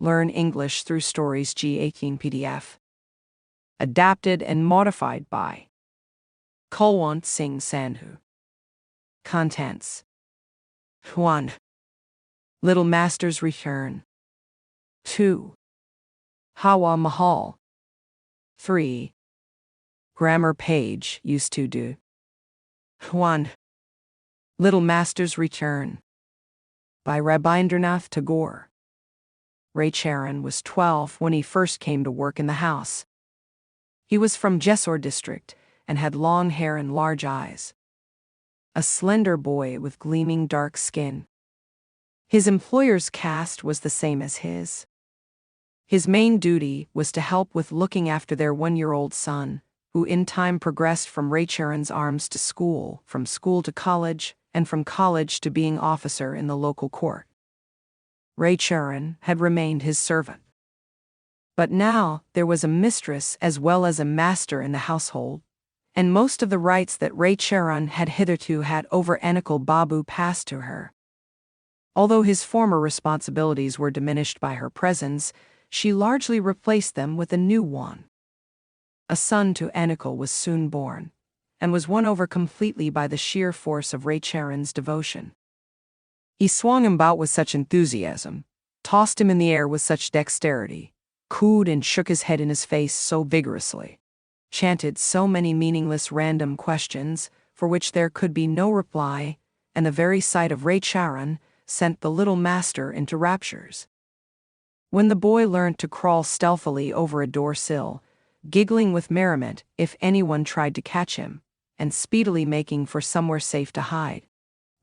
Learn English through Stories G18 PDF. Adapted and modified by Kulwant Singh Sandhu. Contents: 1. Little Master's Return. 2. Hawa Mahal. 3. Grammar page used to do. 1. Little Master's Return by Rabindranath Tagore. Raicharan was 12 when he first came to work in the house. He was from Jessore district and had long hair and large eyes. A slender boy with gleaming dark skin. His employer's caste was the same as his. His main duty was to help with looking after their 1-year-old son, who in time progressed from Raicharan's arms to school, from school to college, and from college to being officer in the local court. Raicharan had remained his servant. But now there was a mistress as well as a master in the household, and most of the rights that Raicharan had hitherto had over Anikul Babu passed to her. Although his former responsibilities were diminished by her presence, she largely replaced them with a new one. A son to Anikul was soon born, and was won over completely by the sheer force of Raicharan's devotion. He swung him about with such enthusiasm, tossed him in the air with such dexterity, cooed and shook his head in his face so vigorously, chanted so many meaningless random questions for which there could be no reply, and the very sight of Raicharan sent the little master into raptures. When the boy learned to crawl stealthily over a door sill, giggling with merriment if anyone tried to catch him, and speedily making for somewhere safe to hide,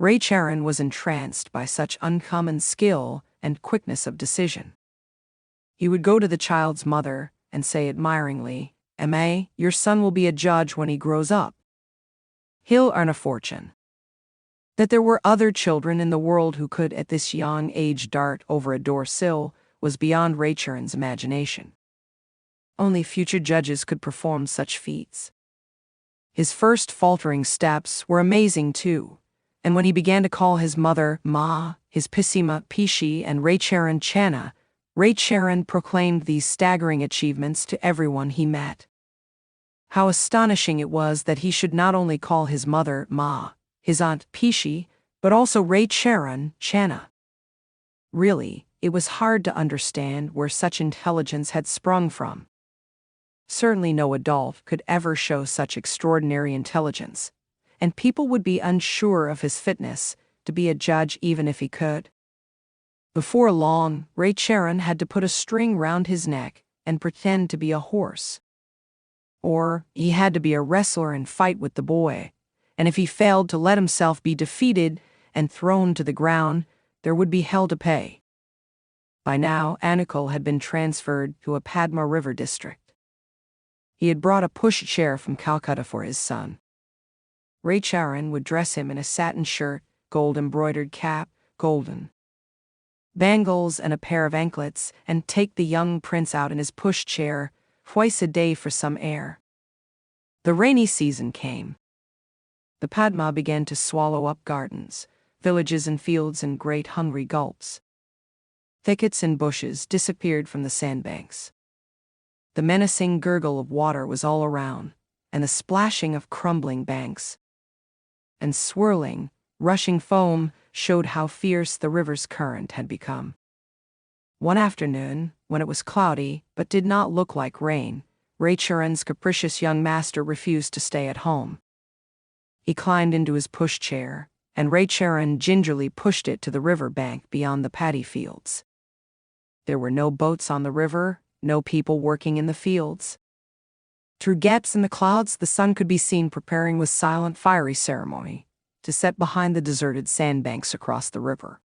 Raicharan was entranced by such uncommon skill and quickness of decision. He would go to the child's mother and say admiringly, "Ma, your son will be a judge when he grows up. He'll earn a fortune." That there were other children in the world who could at this young age dart over a door sill was beyond Raicharan's imagination. Only future judges could perform such feats. His first faltering steps were amazing too, and when he began to call his mother Ma, his Pisima Pishi, and Raicharan Channa, Raicharan proclaimed these staggering achievements to everyone he met. How astonishing it was that he should not only call his mother Ma, his aunt Pishi, but also Raicharan Channa. Really, it was hard to understand where such intelligence had sprung from. Certainly no adult could ever show such extraordinary intelligence, and people would be unsure of his fitness to be a judge even if he could. Before long, Raicharan had to put a string round his neck and pretend to be a horse. Or he had to be a wrestler and fight with the boy, and if he failed to let himself be defeated and thrown to the ground, there would be hell to pay. By now, Anikul had been transferred to a Padma River district. He had brought a pushchair from Calcutta for his son. Raicharan would dress him in a satin shirt, gold-embroidered cap, golden bangles and a pair of anklets, and take the young prince out in his pushchair twice a day for some air. The rainy season came. The Padma began to swallow up gardens, villages and fields in great hungry gulps. Thickets and bushes disappeared from the sandbanks. The menacing gurgle of water was all around, and the splashing of crumbling banks. And swirling, rushing foam showed how fierce the river's current had become. One afternoon, when it was cloudy but did not look like rain, Raicharan's capricious young master refused to stay at home. He climbed into his pushchair, and Raicharan gingerly pushed it to the river bank beyond the paddy fields. There were no boats on the river, no people working in the fields. Through gaps in the clouds, the sun could be seen preparing with silent fiery ceremony to set behind the deserted sandbanks across the river.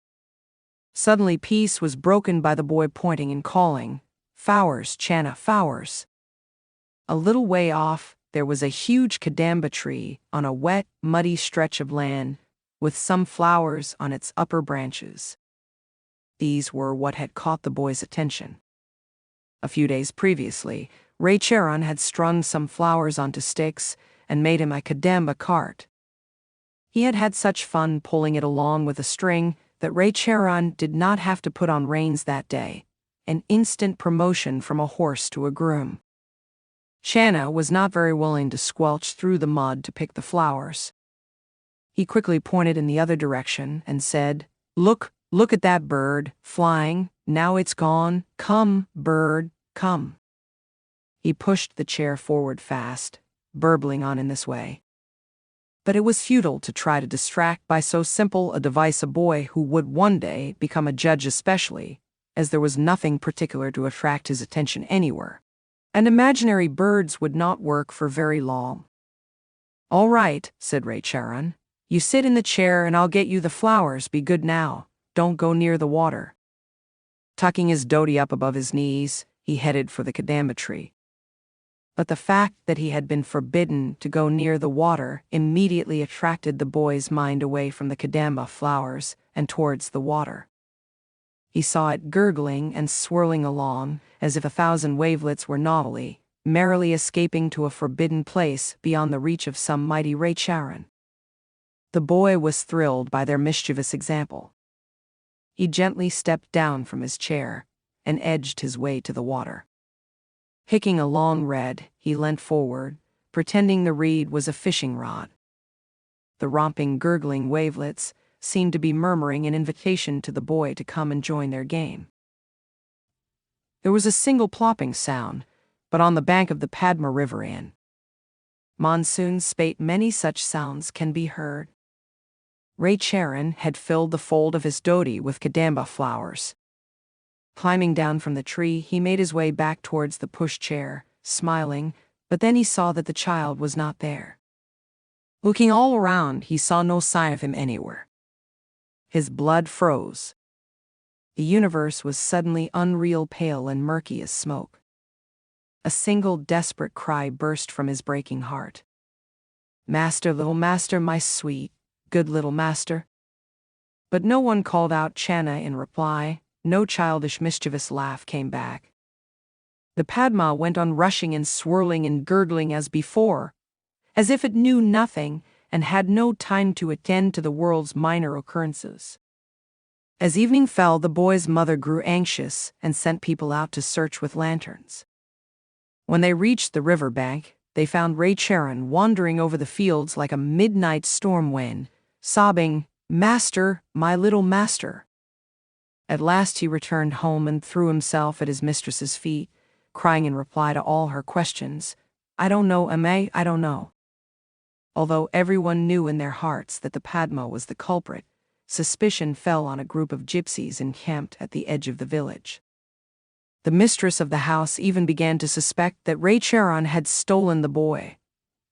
Suddenly peace was broken by the boy pointing and calling, "Flowers, Channa, flowers." A little way off, there was a huge kadamba tree on a wet, muddy stretch of land, with some flowers on its upper branches. These were what had caught the boy's attention. A few days previously, Raicharan had strung some flowers onto sticks and made him a kadamba cart. He had had such fun pulling it along with a string that Raicharan did not have to put on reins that day, an instant promotion from a horse to a groom. Shanna was not very willing to squelch through the mud to pick the flowers. He quickly pointed in the other direction and said, Look at that bird, flying, now it's gone, come, bird, come." He pushed the chair forward fast, burbling on in this way. But it was futile to try to distract by so simple a device a boy who would one day become a judge, especially as there was nothing particular to attract his attention anywhere, and imaginary birds would not work for very long. "All right," said Ray Charon. "You sit in the chair and I'll get you the flowers. Be good now. Don't go near the water." Tucking his dhoti up above his knees, he headed for the kadamba tree. But the fact that he had been forbidden to go near the water immediately attracted the boy's mind away from the kadamba flowers and towards the water. He saw it gurgling and swirling along, as if 1,000 wavelets were novelty, merrily escaping to a forbidden place beyond the reach of some mighty Ray Charon. The boy was thrilled by their mischievous example. He gently stepped down from his chair and edged his way to the water. Picking a long reed, he leant forward, pretending the reed was a fishing rod. The romping, gurgling wavelets seemed to be murmuring an invitation to the boy to come and join their game. There was a single plopping sound, but on the bank of the Padma River in monsoon spate many such sounds can be heard. Ray Charon had filled the fold of his dhoti with kadamba flowers. Climbing down from the tree, he made his way back towards the pushchair, smiling, but then he saw that the child was not there. Looking all around, he saw no sign of him anywhere. His blood froze. The universe was suddenly unreal pale and murky as smoke. A single desperate cry burst from his breaking heart. "Master, little master, my sweet, good little master." But no one called out Channa in reply. No childish mischievous laugh came back. The Padma went on rushing and swirling and gurgling as before, as if it knew nothing and had no time to attend to the world's minor occurrences. As evening fell, the boy's mother grew anxious and sent people out to search with lanterns. When they reached the river bank, they found Ray Charon wandering over the fields like a midnight storm wind, sobbing, "Master, my little master." At last he returned home and threw himself at his mistress's feet, crying in reply to all her questions, "I don't know, Ame, I don't know." Although everyone knew in their hearts that the Padma was the culprit, suspicion fell on a group of gypsies encamped at the edge of the village. The mistress of the house even began to suspect that Ray Charon had stolen the boy,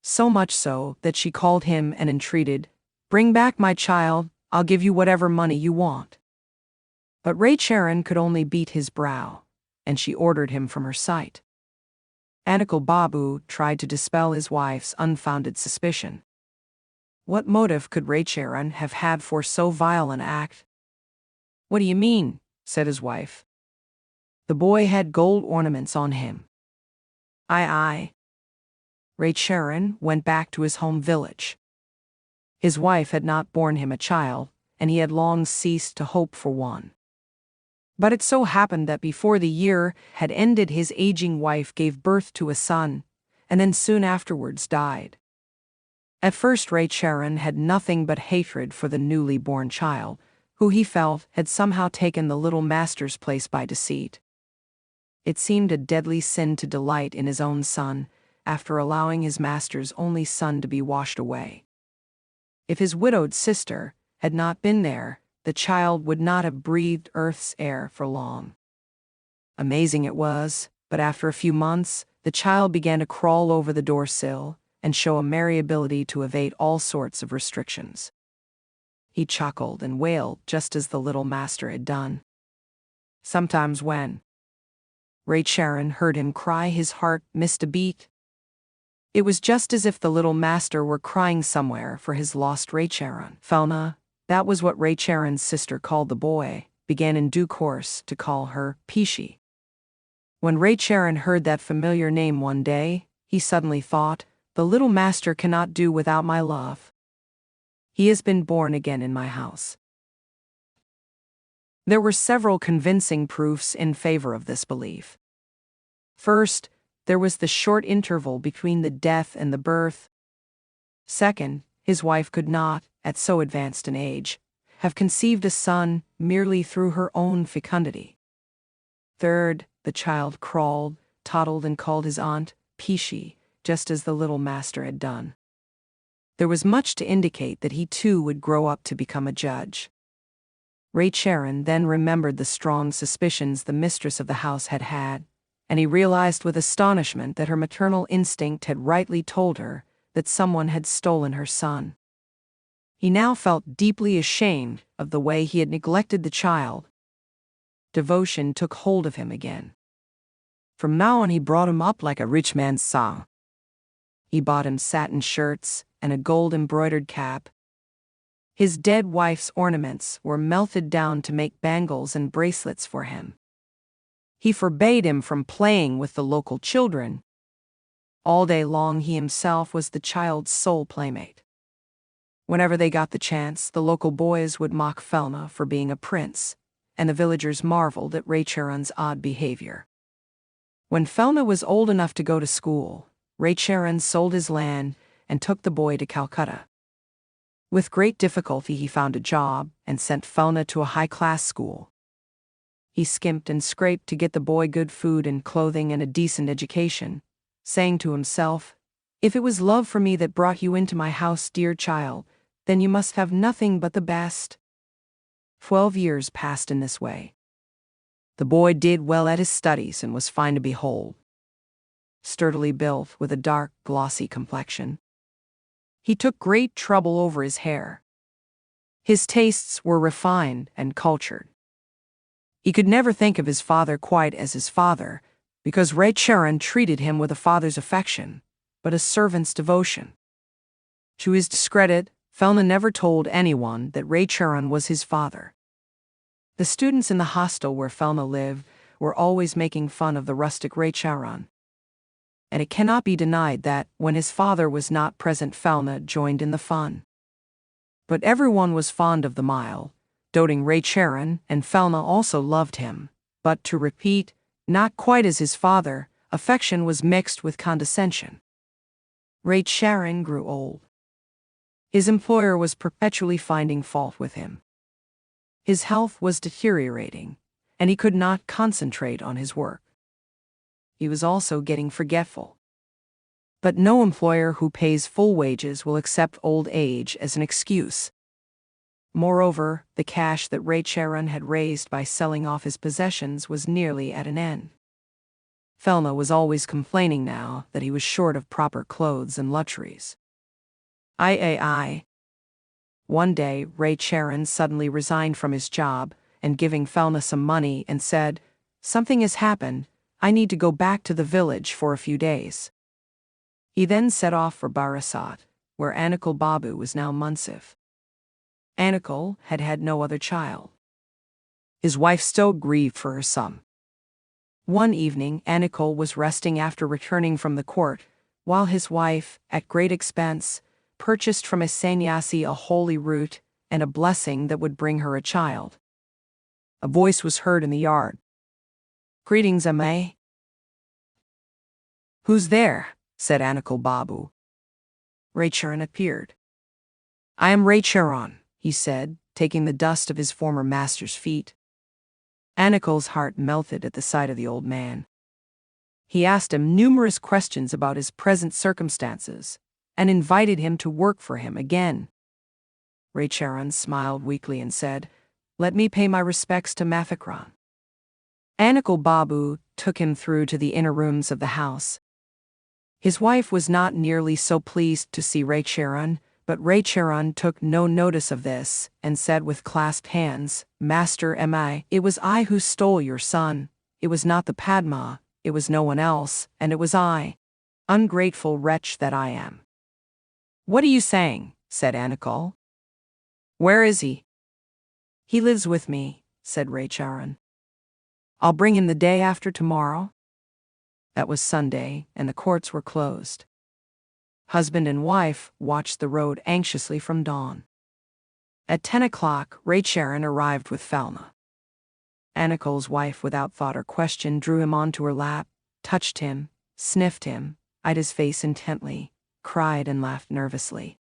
so much so that she called him and entreated, "Bring back my child, I'll give you whatever money you want." But Ray Charon could only beat his brow, and she ordered him from her sight. Anakal Babu tried to dispel his wife's unfounded suspicion. What motive could Ray Charon have had for so vile an act? "What do you mean?" said his wife. "The boy had gold ornaments on him." Aye. Ray Charon went back to his home village. His wife had not borne him a child, and he had long ceased to hope for one. But it so happened that before the year had ended, his aging wife gave birth to a son, and then soon afterwards died. At first Ray Charon had nothing but hatred for the newly born child, who he felt had somehow taken the little master's place by deceit. It seemed a deadly sin to delight in his own son, after allowing his master's only son to be washed away. If his widowed sister had not been there, the child would not have breathed earth's air for long. Amazing it was, but after a few months, the child began to crawl over the doorsill and show a merry ability to evade all sorts of restrictions. He chuckled and wailed just as the little master had done. Sometimes when Ray Charon heard him cry, his heart missed a beat. It was just as if the little master were crying somewhere for his lost Ray Charon. Felna, that was what Ray Charon's sister called the boy, began in due course to call her Pishi. When Ray Charon heard that familiar name one day, he suddenly thought, "The little master cannot do without my love. He has been born again in my house." There were several convincing proofs in favor of this belief. First, there was the short interval between the death and the birth. Second, his wife could not, at so advanced an age, have conceived a son merely through her own fecundity. Third, the child crawled, toddled, and called his aunt Pishi, just as the little master had done. There was much to indicate that he too would grow up to become a judge. Ray Charon then remembered the strong suspicions the mistress of the house had had, and he realized with astonishment that her maternal instinct had rightly told her that someone had stolen her son. He now felt deeply ashamed of the way he had neglected the child. Devotion took hold of him again. From now on he brought him up like a rich man's son. He bought him satin shirts and a gold-embroidered cap. His dead wife's ornaments were melted down to make bangles and bracelets for him. He forbade him from playing with the local children. All day long he himself was the child's sole playmate. Whenever they got the chance, the local boys would mock Felna for being a prince, and the villagers marveled at Ray Charon's odd behavior. When Felna was old enough to go to school, Ray Charon sold his land and took the boy to Calcutta. With great difficulty he found a job and sent Felna to a high-class school. He skimped and scraped to get the boy good food and clothing and a decent education, saying to himself, "If it was love for me that brought you into my house, dear child, then you must have nothing but the best." 12 years passed in this way. The boy did well at his studies and was fine to behold. Sturdily built, with a dark, glossy complexion. He took great trouble over his hair. His tastes were refined and cultured. He could never think of his father quite as his father, because Ray Charon treated him with a father's affection, but a servant's devotion. To his discredit, Felna never told anyone that Ray Charon was his father. The students in the hostel where Felna lived were always making fun of the rustic Ray Charon. And it cannot be denied that, when his father was not present, Felna joined in the fun. But everyone was fond of the mild, doting Ray Charon, and Felna also loved him. But, to repeat, not quite as his father, affection was mixed with condescension. Ray Charon grew old. His employer was perpetually finding fault with him. His health was deteriorating, and he could not concentrate on his work. He was also getting forgetful. But no employer who pays full wages will accept old age as an excuse. Moreover, the cash that Ray Charon had raised by selling off his possessions was nearly at an end. Felna was always complaining now that he was short of proper clothes and luxuries. One day, Ray Charon suddenly resigned from his job and giving Felna some money and said, "Something has happened. I need to go back to the village for a few days." He then set off for Barasat, where Anikul Babu was now Munsif. Anikul had had no other child. His wife still grieved for her son. One evening, Anikul was resting after returning from the court, while his wife, at great expense, purchased from a sannyasi a holy root and a blessing that would bring her a child. A voice was heard in the yard. "Greetings, Amay." "Who's there?" said Anikul Babu. Ray Charon appeared. "I am Ray Charon," he said, taking the dust of his former master's feet. Anikul's heart melted at the sight of the old man. He asked him numerous questions about his present circumstances and invited him to work for him again. Ray Charon smiled weakly and said, "Let me pay my respects to Mathakran." Anikul Babu took him through to the inner rooms of the house. His wife was not nearly so pleased to see Ray Charon, but Ray Charon took no notice of this and said with clasped hands, "Master M.I., it was I who stole your son. It was not the Padma, it was no one else, and it was I. Ungrateful wretch that I am." "What are you saying?" said Anikul. "Where is he?" "He lives with me," said Ray Charon. "I'll bring him the day after tomorrow." That was Sunday, and the courts were closed. Husband and wife watched the road anxiously from dawn. At 10 o'clock, Ray Charon arrived with Felna. Anikel's wife, without thought or question, drew him onto her lap, touched him, sniffed him, eyed his face intently, cried and laughed nervously.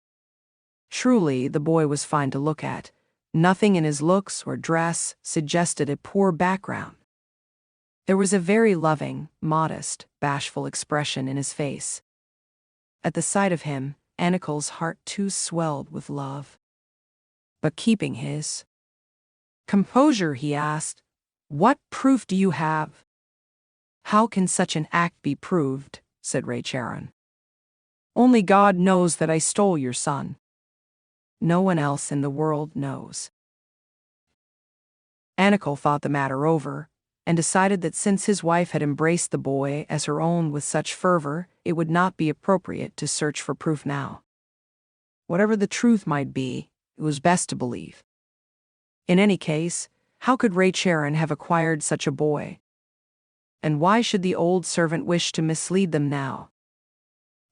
Truly, the boy was fine to look at. Nothing in his looks or dress suggested a poor background. There was a very loving, modest, bashful expression in his face. At the sight of him, Anikel's heart too swelled with love. But keeping his composure, he asked, "What proof do you have?" "How can such an act be proved?" said Raicharan. "Only God knows that I stole your son. No one else in the world knows." Anikel thought the matter over, and decided that since his wife had embraced the boy as her own with such fervor, it would not be appropriate to search for proof now. Whatever the truth might be, it was best to believe. In any case, how could Raicharan have acquired such a boy? And why should the old servant wish to mislead them now?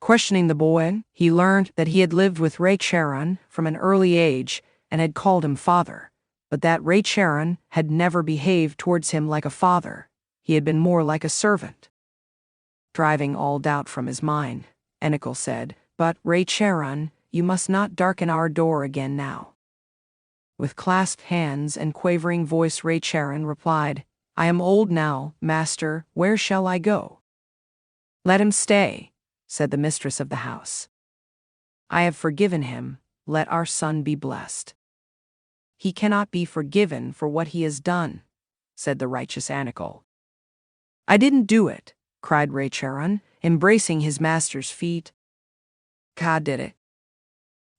Questioning the boy, he learned that he had lived with Raicharan from an early age and had called him father, but that Raicharan had never behaved towards him like a father. He had been more like a servant. Driving all doubt from his mind, Anikel said, "But, Raicharan, you must not darken our door again now." With clasped hands and quavering voice, Raicharan replied, "I am old now, master, where shall I go?" "Let him stay," said the mistress of the house. "I have forgiven him, let our son be blessed." "He cannot be forgiven for what he has done," said the righteous Anikel. "I didn't do it," cried Raicharan, embracing his master's feet. "God did it."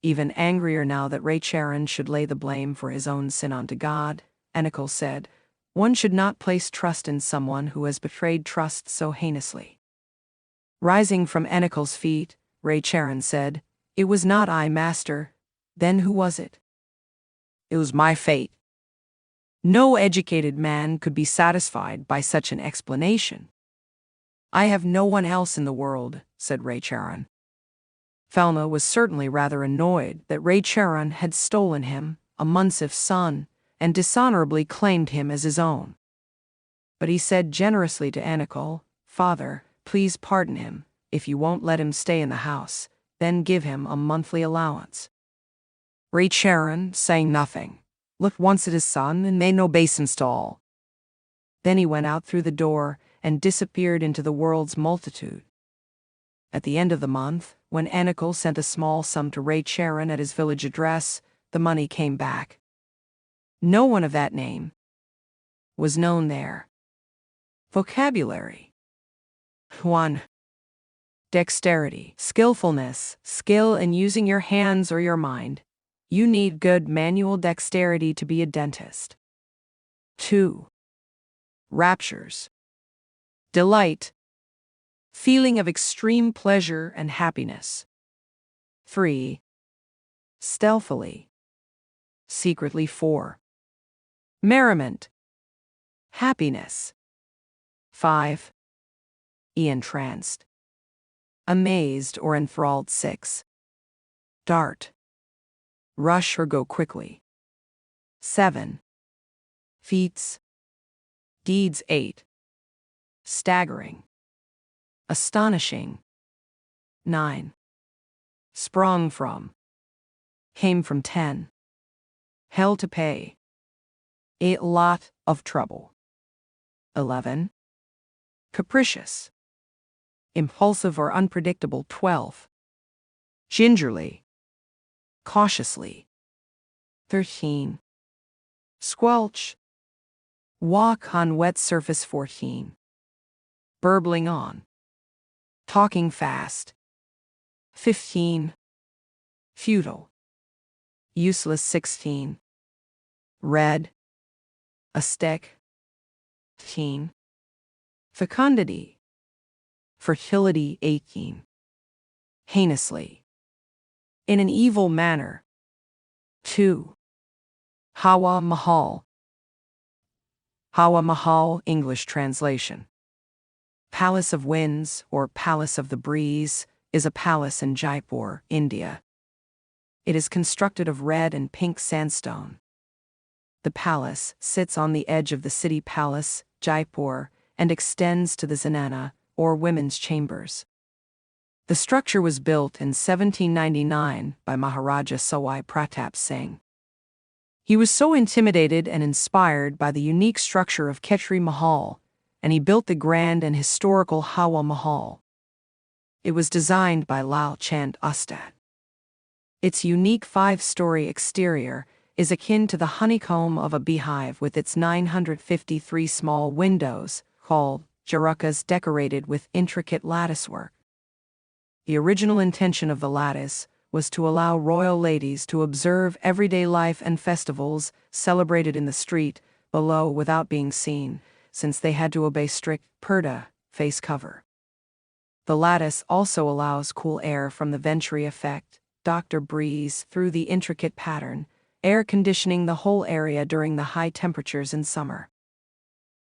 Even angrier now that Raicharan should lay the blame for his own sin onto God, Anikel said, "One should not place trust in someone who has betrayed trust so heinously." Rising from Anikel's feet, Raicharan said, "It was not I, master. Then who was it?" "It was my fate." No educated man could be satisfied by such an explanation. "I have no one else in the world," said Raicharan. Felna was certainly rather annoyed that Raicharan had stolen him, a Munsif's son, and dishonorably claimed him as his own. But he said generously to Anikel, "Father, please pardon him. If you won't let him stay in the house, then give him a monthly allowance." Raicharan, saying nothing, looked once at his son and made no obeisance to all. Then he went out through the door and disappeared into the world's multitude. At the end of the month, when Anikel sent a small sum to Raicharan at his village address, the money came back. No one of that name was known there. Vocabulary: 1. Dexterity, skillfulness, skill in using your hands or your mind. You need good manual dexterity to be a dentist. 2. Raptures, delight, feeling of extreme pleasure and happiness. 3. Stealthily, secretly. 4. Merriment, happiness. 5. Entranced, amazed or enthralled. 6. Dart, rush or go quickly. 7. Feats, deeds. 8. Staggering, astonishing. 9. Sprung from, came from. 10. Hell to pay, a lot of trouble. 11. Capricious, impulsive or unpredictable. 12. Gingerly, cautiously. 13. Squelch, walk on wet surface. 14. Burbling on, talking fast. 15. Futile, useless. 16. Red, a stick. 18. Fecundity, fertility. 18. Heinously, in an evil manner. 2. Hawa Mahal. Hawa Mahal, English translation. Palace of Winds, or Palace of the Breeze, is a palace in Jaipur, India. It is constructed of red and pink sandstone. The palace sits on the edge of the city palace, Jaipur, and extends to the Zenana, or women's chambers. The structure was built in 1799 by Maharaja Sawai Pratap Singh. He was so intimidated and inspired by the unique structure of Khetri Mahal, and he built the grand and historical Hawa Mahal. It was designed by Lal Chand Ustad. Its unique 5-story exterior is akin to the honeycomb of a beehive with its 953 small windows, called jarukas, decorated with intricate latticework. The original intention of the lattice was to allow royal ladies to observe everyday life and festivals celebrated in the street below without being seen, since they had to obey strict purdah, face cover. The lattice also allows cool air from the venturi effect, Dr. breeze, through the intricate pattern, air conditioning the whole area during the high temperatures in summer.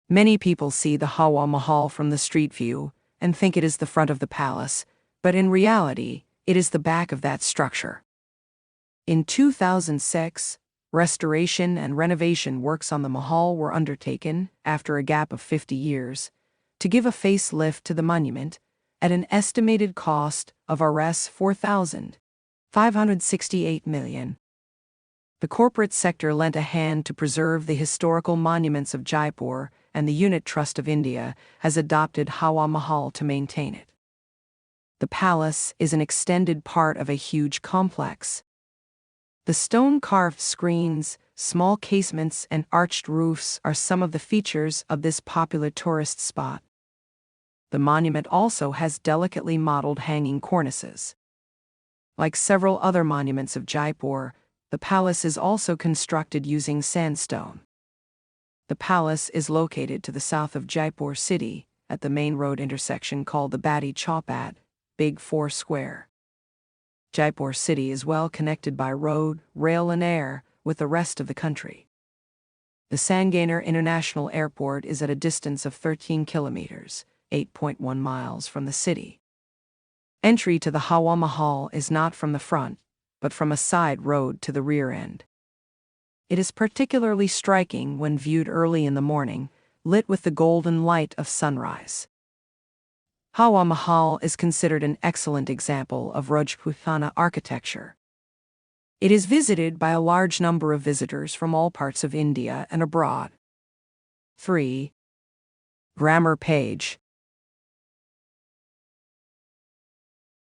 Many people see the Hawa Mahal from the street view and think it is the front of the palace, but in reality, it is the back of that structure. In 2006, restoration and renovation works on the Mahal were undertaken, after a gap of 50 years, to give a facelift to the monument at an estimated cost of Rs 4,568 million. The corporate sector lent a hand to preserve the historical monuments of Jaipur, and the Unit Trust of India has adopted Hawa Mahal to maintain it. The palace is an extended part of a huge complex. The stone-carved screens, small casements, and arched roofs are some of the features of this popular tourist spot. The monument also has delicately modeled hanging cornices. Like several other monuments of Jaipur, the palace is also constructed using sandstone. The palace is located to the south of Jaipur city, at the main road intersection called the Badi Chowpat, Big 4 Square. Jaipur city is well connected by road, rail and air with the rest of the country. The Sanganer International Airport is at a distance of 13 kilometers, 8.1 miles from the city. Entry to the Hawa Mahal is not from the front, but from a side road to the rear end. It is particularly striking when viewed early in the morning, lit with the golden light of sunrise. Hawa Mahal is considered an excellent example of Rajputana architecture. It is visited by a large number of visitors from all parts of India and abroad. 3. Grammar page.